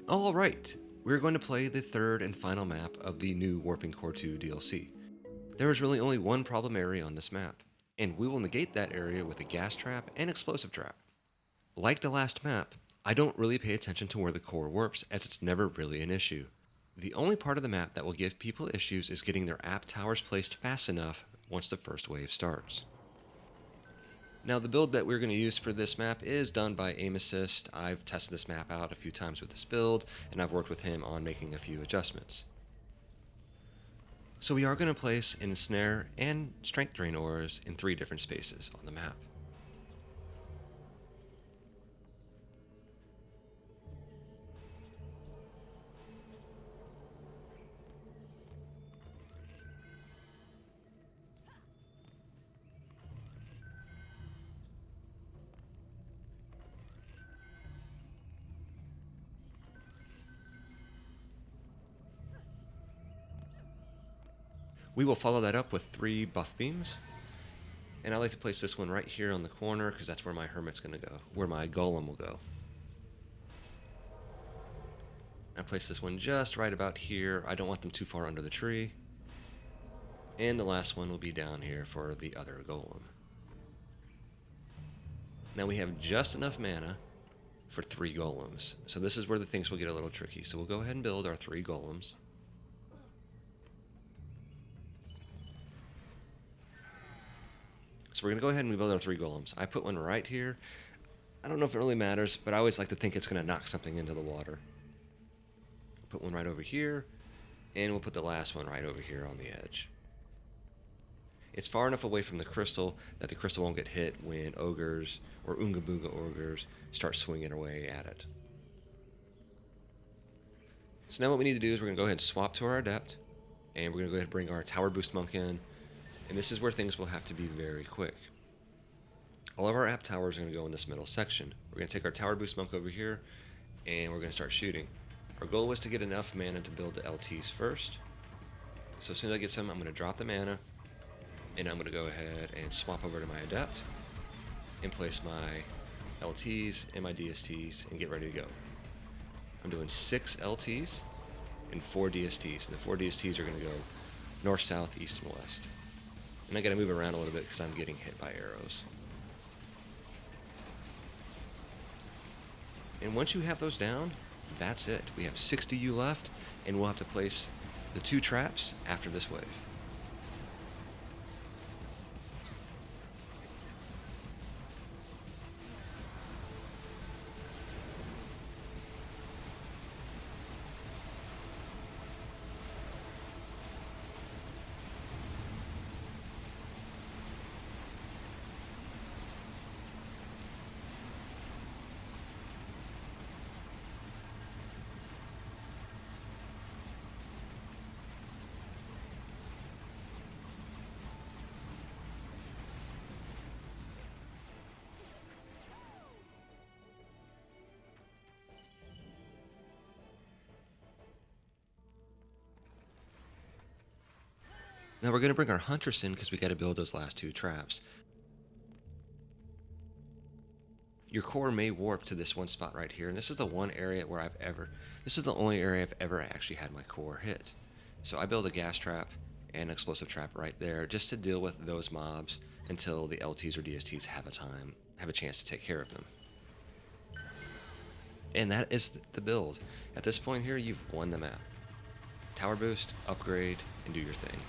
Alright, we're going to play the third and final map of the new Warping Core 2 DLC. There is really only one problem area on this map, and we will negate that area with a gas trap and explosive trap. Like the last map, I don't really pay attention to where the core warps as it's never really an issue. The only part of the map that will give people issues is getting their app towers placed fast enough once the first wave starts. Now the build that we're going to use for this map is done by AimAssist. I've tested this map out a few times with this build, and I've worked with him on making a few adjustments. So we are going to place ensnare and strength drain auras in 3 different spaces on the map. We will follow that up with 3 buff beams. And I like to place this one right here on the corner because that's where my hermit's going to go, where my golem will go. I place this one just right about here. I don't want them too far under the tree. And the last one will be down here for the other golem. Now we have just enough mana for 3 golems. So this is where the things will get a little tricky. So we'll go ahead and build our 3 golems. So we're going to go ahead and rebuild our 3 golems. I put one right here. I don't know if it really matters, but I always like to think it's going to knock something into the water. Put one right over here, and we'll put the last one right over here on the edge. It's far enough away from the crystal that the crystal won't get hit when ogres or Oonga Boonga ogres start swinging away at it. So now what we need to do is we're going to go ahead and swap to our adept, and we're going to go ahead and bring our tower boost monk in. And this is where things will have to be very quick. All of our app towers are going to go in this middle section. We're going to take our tower boost monk over here, and we're going to start shooting. Our goal was to get enough mana to build the LTs first. So as soon as I get some, I'm going to drop the mana, and I'm going to go ahead and swap over to my adept, and place my LTs and my DSTs, and get ready to go. I'm doing 6 LTs and 4 DSTs, and the 4 DSTs are going to go north, south, east, and west. And I gotta move around a little bit because I'm getting hit by arrows. And once you have those down, that's it. We have 60 U left, and we'll have to place the 2 traps after this wave. Now we're going to bring our Huntress in because we got to build those last 2 traps. Your core may warp to this one spot right here, and this is the one area where this is the only area I've ever actually had my core hit. So I build a gas trap and an explosive trap right there just to deal with those mobs until the LTs or DSTs have a chance to take care of them. And that is the build. At this point here, you've won the map. Tower boost, upgrade, and do your thing.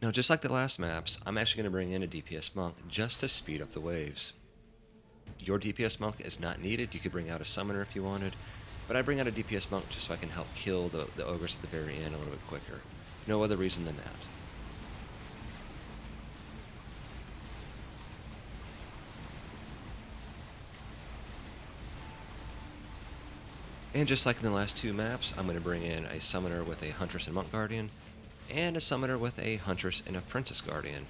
Now, just like the last maps, I'm actually going to bring in a DPS monk just to speed up the waves. Your DPS monk is not needed. You could bring out a summoner if you wanted, but I bring out a DPS monk just so I can help kill the ogres at the very end a little bit quicker. No other reason than that. And just like in the last two maps, I'm going to bring in a summoner with a Huntress and Monk Guardian, and a summoner with a Huntress and Apprentice Guardian.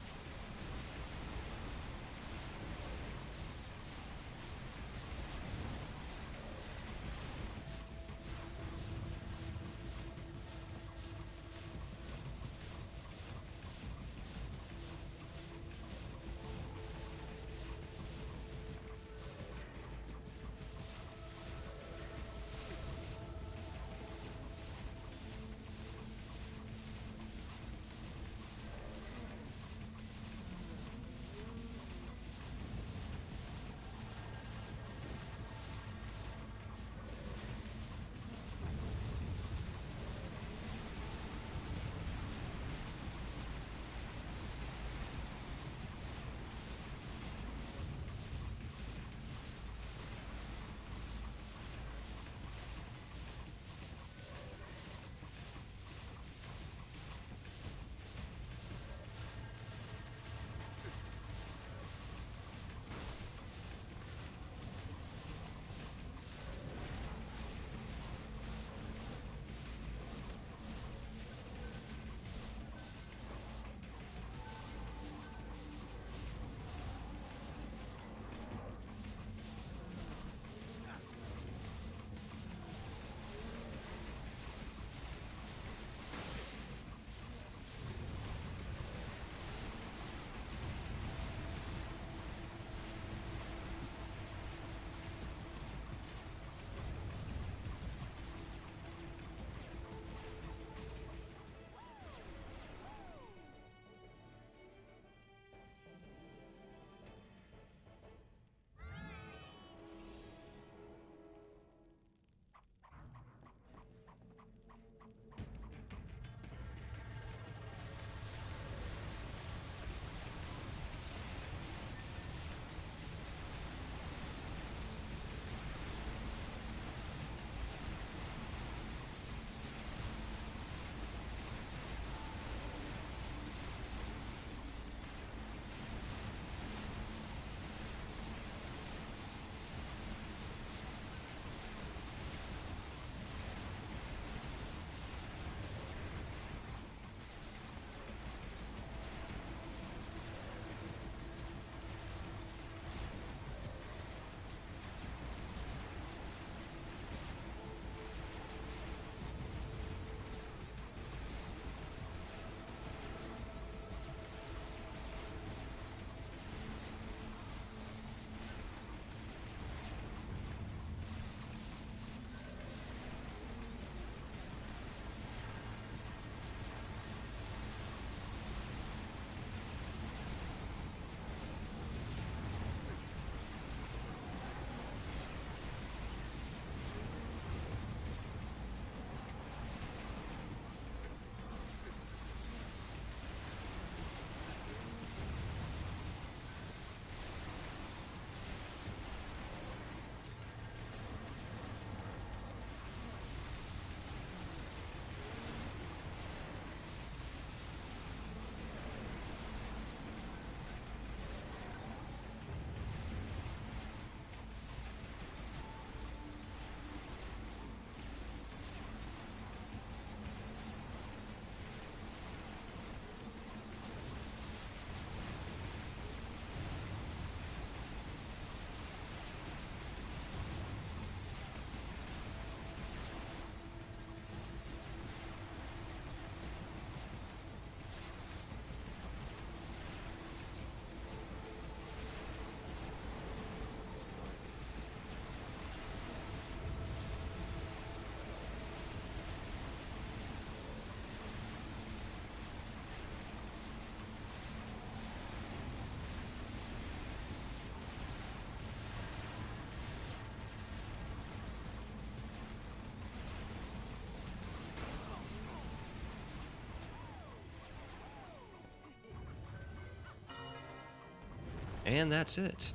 And that's it.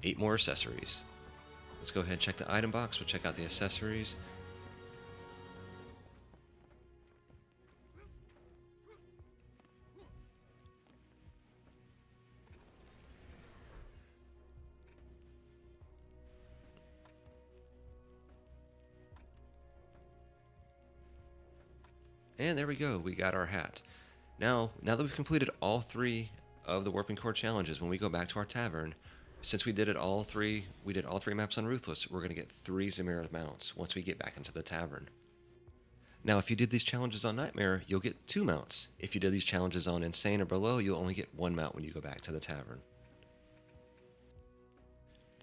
8 more accessories. Let's go ahead and check the item box. We'll check out the accessories. And there we go, we got our hat. Now that we've completed all 3 of the Warping Core challenges, when we go back to our tavern, since we did all 3 maps on Ruthless, we're going to get 3 Zamira mounts once we get back into the tavern. Now, if you did these challenges on Nightmare, you'll get 2 mounts. If you did these challenges on Insane or below, you'll only get 1 mount when you go back to the tavern.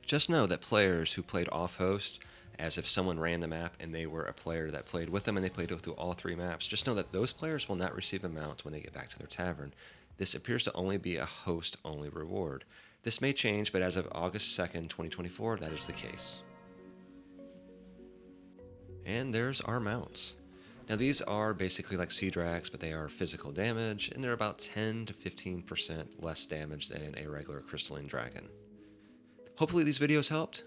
Just know that players who played off-host, as if someone ran the map and they were a player that played with them and they played through all 3 maps, just know that those players will not receive a mount when they get back to their tavern. This appears to only be a host-only reward. This may change, but as of August 2nd, 2024, that is the case. And there's our mounts. Now these are basically like Sea Drags, but they are physical damage, and they're about 10 to 15% less damage than a regular Crystalline Dragon. Hopefully these videos helped.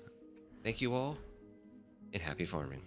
Thank you all, and happy farming.